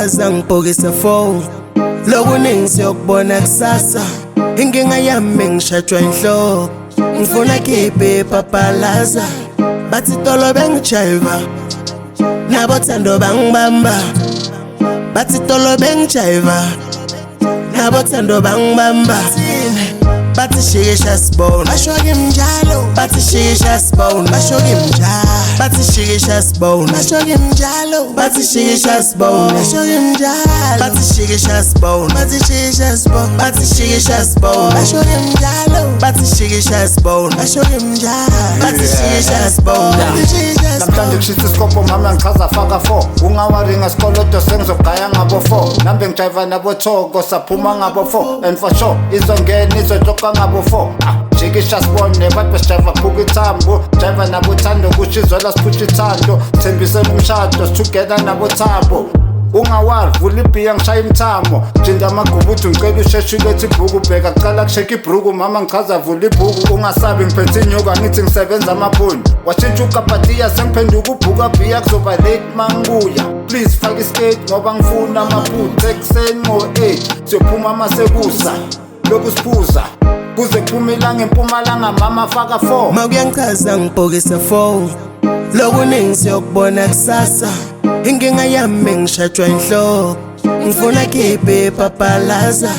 ngichaza ngibhokisa phone lokuningi siyokubona kusasa inkinga yami ngishajwa inhloko ngifuna khiphe papalaza bathi tolo bengijiva nabo thando bangibamba bathi tolo bengijiva nabo thando bangibamba bathi shikisha sibona basho ngimjalo bathi shikisha sibona basho ngimjalo bathi shikisha sibona basho ngimjalo bathi shikisha sibona basho ngimjalo bathi shikisha sibona bathi shikisha sibona bathi shikisha sibona basho ngimjalo bathi shikisha sibona basho ngimjalo bathi shikisha sibona namhlanje kushisa isikopho mama ngichaza faka 4 ungawaringa isikolodo sengizogaya ngabo 4 nambe ngijiva nabo thoko saphuma ngabo 4 and for sure izongena izotoka ngabo 4 jikisha sibone bathi besijiva phuka ithambo jiva nabo thando kushizwela siphutha ithando thembisela umshado together nabo thambo ungawari vula ibhiya ngishaya imthamo jinda amagubuthi ngicela usheshe ulethe ibhuku bheka kuqala kusheka ibhuku mama ngichaza vula ibhuku ungasabi ngiphethe inyuka ngithi ngisebenza amaphuni washintsha ukapatiya sengiphenduka ubhuka bhiya kuzoba late mangibuya please faka iskate ngoba ngifuna amaphutha ekuseni ngo-8 siyophuma amasekusa lokhu siphuza kuze kuphume ilanga empumalanga mama faka 4 makuyangichaza ngibhokisa phone lokuningi siyokubona kusasa inkinga yami ngishajwa inhloko ngifuna khiphe papalaza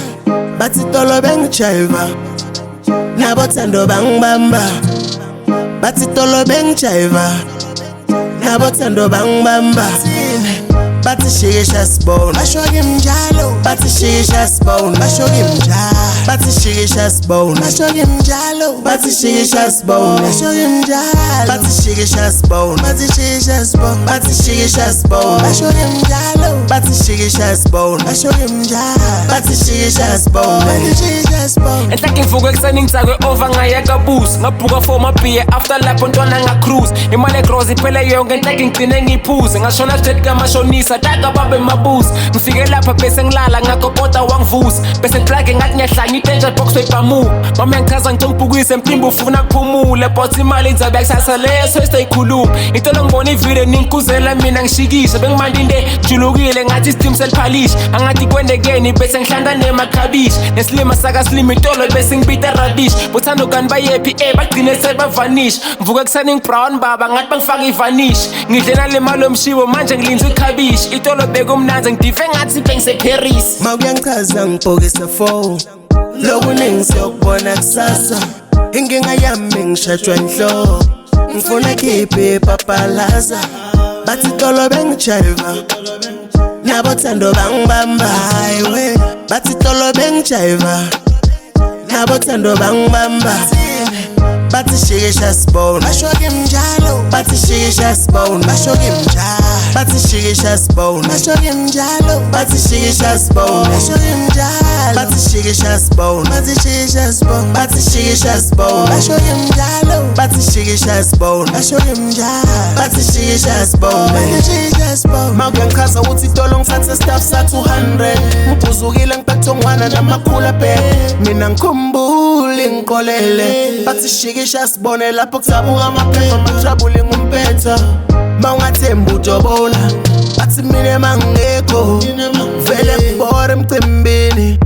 bathi tolo bengijiva nabo thando bangibamba bathi tolo bengijiva nabo thando bangibamba bathi shikisha sibona basho ngimjalo bathi shikisha sibona basho ngimjalo bathi shikisha sibona basho ngimjalo bathi shikisha sibona basho ngimjalo bathi shikisha sibona bathi shikisha sibona bathi shikisha sibona basho ngimjalo bathi shikisha sibona basho ngimjalo bathi shikisha sibona bathi shikisha sibona enhlaki ngivuka ekuseni ngitsakwe over ngayeka boost ngabhuka for mabhiya after lapho ntwana ngacruise imali egross iphele yonke enhlaki ngigcine ngiphuze ngashona straight kamashonisa taka babe mabuzi ngifike lapha bese ngilala ngakokota wangivusa bese ngiplage ngathi ngiyahlanya i-danger box webamu mama yangichaza ngicongibhukise empimba ufuna kuphumule but imali inzabe yakusasa leyo so siyikhuluma itolo ngibona ivideo ninkuzela mina ngishikisha bengimandi into ejulukile ngathi isiteam seliphalisha angathi kwendekeni bese ngihlanda nemakhabishi nesilima sakasilima itolo bese ngibita radish buthando kani bayephi bagcine sebavanisha ngivuka ekuseni ngibrown baba ngathi bangifaka ivanish ngidle nale mali yomshiwo manje ngilinze ikhabishi itolo beka umnanzi ngidive ngathi bengiseParis makuyangichaza ngibhokisa phone lokuningi siyokubona kusasa inkinga yami ngishajwa inhloko ngifuna khiphe papalaza bathi tolo bengijiva nabo thando bangibamba hayiwe bathi tolo bengijiva nabo thando bangibamba bathi shikisha sibona basho ngimjalo bathi shikisha sibona basho ngimjalo bathi shikisha sibona basho ngimjalo bathi shikisha sibona basho ngimjalo bathi shikisha sibona bathi shikisha sibona bathi shikisha sibona basho ngimjalo bathi shikisha sibona basho ngimjalo bathi shikisha sibona bathi shikisha sibona makuyangichaza ukuthi itolo ngithathe staff sa 200 ngibhuzukile ngiphethe ngwana namakhula bhe mina ngikhumbule ngiqolele bathi shikisha sibone lapho kusabuka amaphepha majabule ngumpetha mawungathemba utobona bathi mina mangekho vele ngibore emcimbini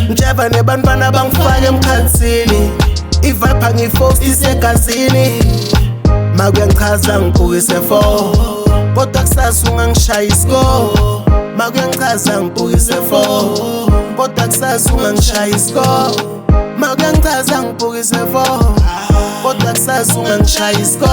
njeva nebantwana bangifake emkhansini iviper ngifost isegazini makuyangichaza ngibhukise 4 kodwa kusasa ungangishaya isko makuyangichaza ngibhukise 4 kodwa kusasa ungangishaya isko makuyangichaza ngibhukise 4 kodwa kusasa ungangishaya isko